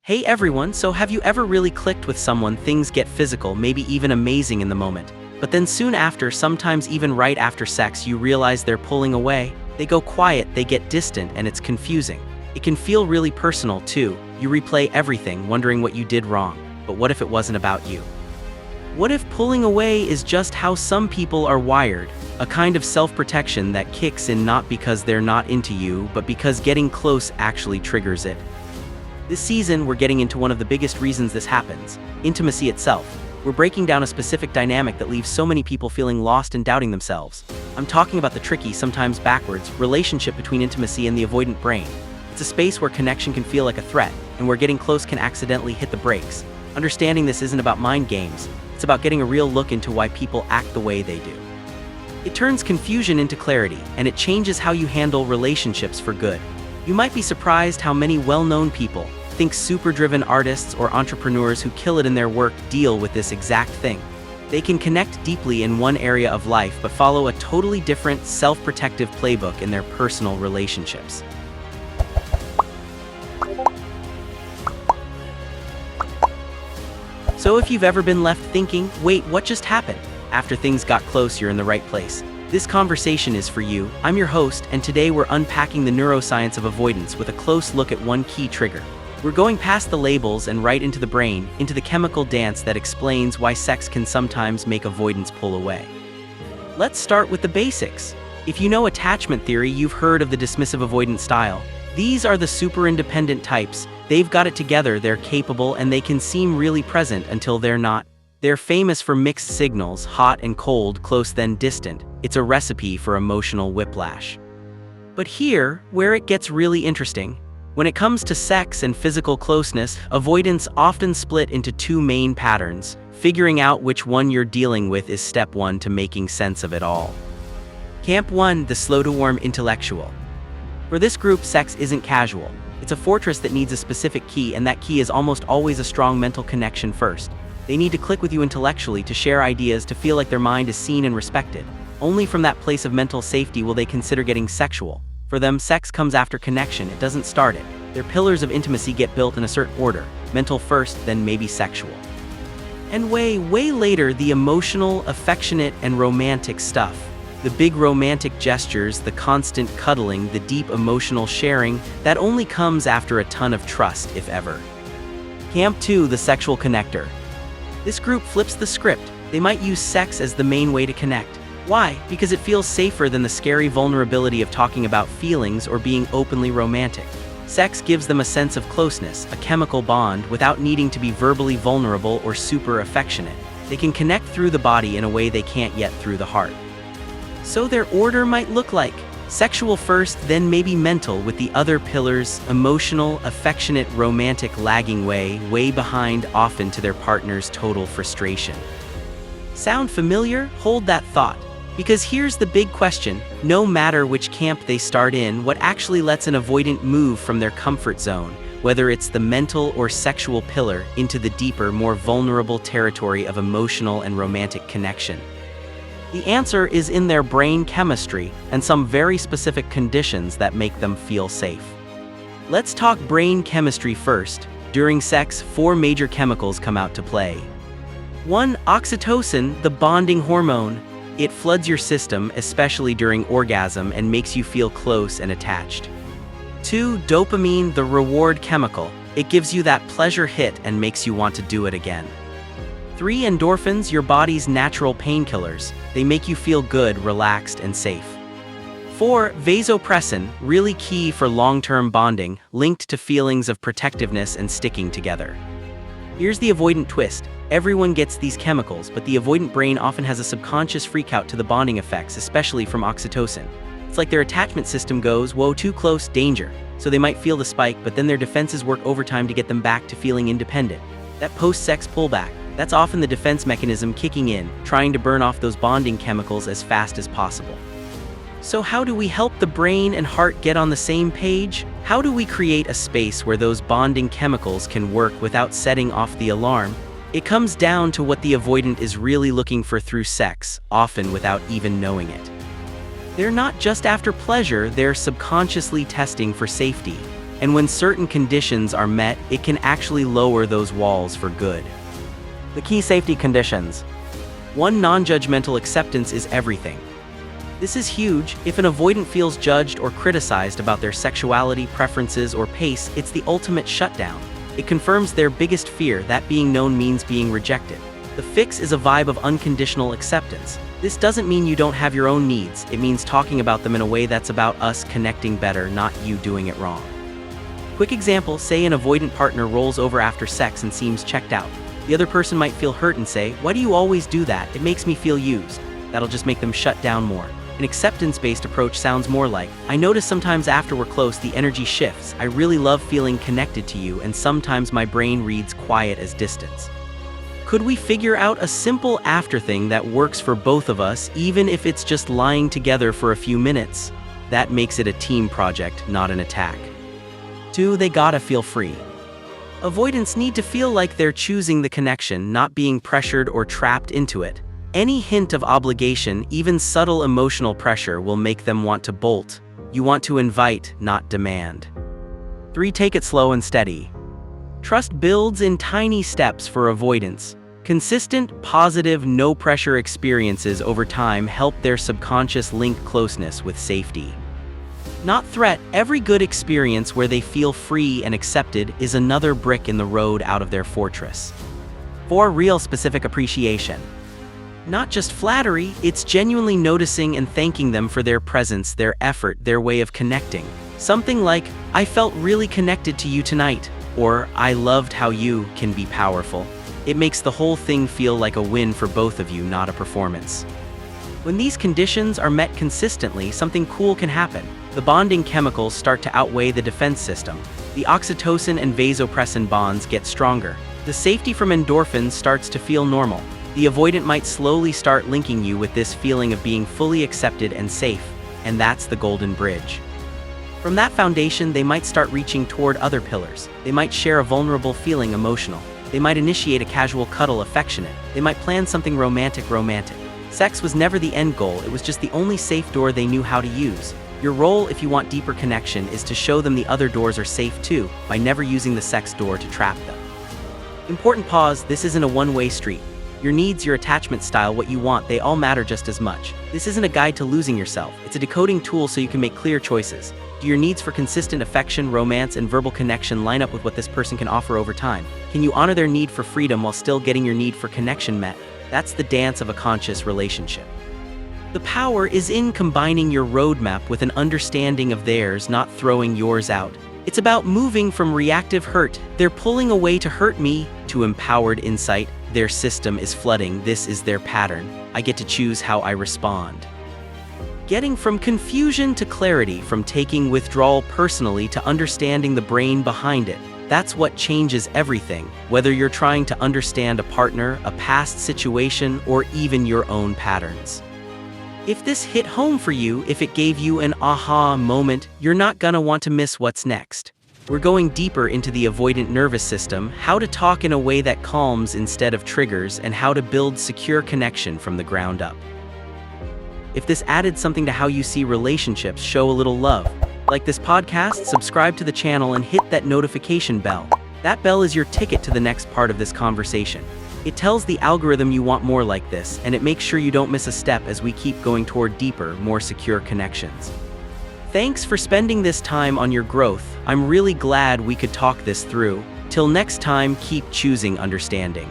Hey everyone, so have you ever really clicked with someone, things get physical, maybe even amazing in the moment, but then soon after, sometimes even right after sex, you realize they're pulling away, they go quiet, they get distant, and it's confusing. It can feel really personal too. You replay everything, wondering what you did wrong, but what if it wasn't about you? What if pulling away is just how some people are wired, a kind of self-protection that kicks in not because they're not into you, but because getting close actually triggers it? This season, we're getting into one of the biggest reasons this happens: intimacy itself. We're breaking down a specific dynamic that leaves so many people feeling lost and doubting themselves. I'm talking about the tricky, sometimes backwards, relationship between intimacy and the avoidant brain. It's a space where connection can feel like a threat, and where getting close can accidentally hit the brakes. Understanding this isn't about mind games, it's about getting a real look into why people act the way they do. It turns confusion into clarity, and it changes how you handle relationships for good. You might be surprised how many well-known people, think super-driven artists or entrepreneurs who kill it in their work, deal with this exact thing. They can connect deeply in one area of life but follow a totally different, self-protective playbook in their personal relationships. So if you've ever been left thinking, wait, what just happened? After things got close, you're in the right place. This conversation is for you. I'm your host, and today we're unpacking the neuroscience of avoidance with a close look at one key trigger. We're going past the labels and right into the brain, into the chemical dance that explains why sex can sometimes make avoidance pull away. Let's start with the basics. If you know attachment theory, you've heard of the dismissive avoidant style. These are the super independent types. They've got it together, they're capable, and they can seem really present until they're not. They're famous for mixed signals, hot and cold, close then distant. It's a recipe for emotional whiplash. But here, where it gets really interesting. When it comes to sex and physical closeness, avoidance often split into two main patterns. Figuring out which one you're dealing with is step one to making sense of it all. Camp 1, the slow-to-warm intellectual. For this group, sex isn't casual. It's a fortress that needs a specific key, and that key is almost always a strong mental connection first. They need to click with you intellectually, to share ideas, to feel like their mind is seen and respected. Only from that place of mental safety will they consider getting sexual. For them, sex comes after connection, it doesn't start it. Their pillars of intimacy get built in a certain order: mental first, then maybe sexual. And way later, the emotional, affectionate, and romantic stuff. The big romantic gestures, the constant cuddling, the deep emotional sharing, that only comes after a ton of trust, if ever. Camp 2, the sexual connector. This group flips the script. They might use sex as the main way to connect. Why? Because it feels safer than the scary vulnerability of talking about feelings or being openly romantic. Sex gives them a sense of closeness, a chemical bond, without needing to be verbally vulnerable or super affectionate. They can connect through the body in a way they can't yet through the heart. So their order might look like sexual first, then maybe mental, with the other pillars, emotional, affectionate, romantic, lagging way behind, often to their partner's total frustration. Sound familiar? Hold that thought. Because here's the big question: no matter which camp they start in, what actually lets an avoidant move from their comfort zone, whether it's the mental or sexual pillar, into the deeper, more vulnerable territory of emotional and romantic connection? The answer is in their brain chemistry and some very specific conditions that make them feel safe. Let's talk brain chemistry first. During sex, 4 major chemicals come out to play. 1. Oxytocin, the bonding hormone. It floods your system, especially during orgasm, and makes you feel close and attached. 2. Dopamine, the reward chemical. It gives you that pleasure hit and makes you want to do it again. 3. Endorphins, your body's natural painkillers. They make you feel good, relaxed, and safe. 4. Vasopressin, really key for long-term bonding, linked to feelings of protectiveness and sticking together. Here's the avoidant twist. Everyone gets these chemicals, but the avoidant brain often has a subconscious freakout to the bonding effects, especially from oxytocin. It's like their attachment system goes, whoa, too close, danger. So they might feel the spike, but then their defenses work overtime to get them back to feeling independent. That post-sex pullback, that's often the defense mechanism kicking in, trying to burn off those bonding chemicals as fast as possible. So how do we help the brain and heart get on the same page? How do we create a space where those bonding chemicals can work without setting off the alarm? It comes down to what the avoidant is really looking for through sex, often without even knowing it. They're not just after pleasure, they're subconsciously testing for safety. And when certain conditions are met, it can actually lower those walls for good. The key safety conditions. 1. Non-judgmental acceptance is everything. This is huge. If an avoidant feels judged or criticized about their sexuality, preferences, or pace, it's the ultimate shutdown. It confirms their biggest fear, that being known means being rejected. The fix is a vibe of unconditional acceptance. This doesn't mean you don't have your own needs. It means talking about them in a way that's about us connecting better, not you doing it wrong. Quick example, say an avoidant partner rolls over after sex and seems checked out. The other person might feel hurt and say, "Why do you always do that? It makes me feel used." That'll just make them shut down more. An acceptance-based approach sounds more like, "I notice sometimes after we're close the energy shifts. I really love feeling connected to you, and sometimes my brain reads quiet as distance." Could we figure out a simple after thing that works for both of us, even if it's just lying together for a few minutes? That makes it a team project, not an attack. 2. They gotta feel free. Avoidants need to feel like they're choosing the connection, not being pressured or trapped into it. Any hint of obligation, even subtle emotional pressure, will make them want to bolt. You want to invite, not demand. 3. Take it slow and steady. Trust builds in tiny steps for avoidance. Consistent, positive, no-pressure experiences over time help their subconscious link closeness with safety. Not threat, every good experience where they feel free and accepted is another brick in the road out of their fortress. 4. Real specific appreciation. Not just flattery, it's genuinely noticing and thanking them for their presence, their effort, their way of connecting. Something like, "I felt really connected to you tonight," or "I loved how you," can be powerful. It makes the whole thing feel like a win for both of you, not a performance. When these conditions are met consistently, something cool can happen. The bonding chemicals start to outweigh the defense system. The oxytocin and vasopressin bonds get stronger. The safety from endorphins starts to feel normal. The avoidant might slowly start linking you with this feeling of being fully accepted and safe, and that's the golden bridge. From that foundation, they might start reaching toward other pillars. They might share a vulnerable feeling, emotional. They might initiate a casual cuddle, affectionate. They might plan something romantic. Sex was never the end goal, it was just the only safe door they knew how to use. Your role, if you want deeper connection, is to show them the other doors are safe too, by never using the sex door to trap them. Important pause, this isn't a one-way street. Your needs, your attachment style, what you want, they all matter just as much. This isn't a guide to losing yourself, it's a decoding tool so you can make clear choices. Do your needs for consistent affection, romance, and verbal connection line up with what this person can offer over time? Can you honor their need for freedom while still getting your need for connection met? That's the dance of a conscious relationship. The power is in combining your roadmap with an understanding of theirs, not throwing yours out. It's about moving from reactive hurt, "they're pulling away to hurt me," to empowered insight, "their system is flooding, this is their pattern, I get to choose how I respond." Getting from confusion to clarity, from taking withdrawal personally to understanding the brain behind it. That's what changes everything, whether you're trying to understand a partner, a past situation, or even your own patterns. If this hit home for you, if it gave you an aha moment, you're not gonna want to miss what's next. We're going deeper into the avoidant nervous system, how to talk in a way that calms instead of triggers, and how to build secure connection from the ground up. If this added something to how you see relationships, show a little love. Like this podcast, subscribe to the channel, and hit that notification bell. That bell is your ticket to the next part of this conversation. It tells the algorithm you want more like this, and it makes sure you don't miss a step as we keep going toward deeper, more secure connections. Thanks for spending this time on your growth. I'm really glad we could talk this through. Till next time, keep choosing understanding.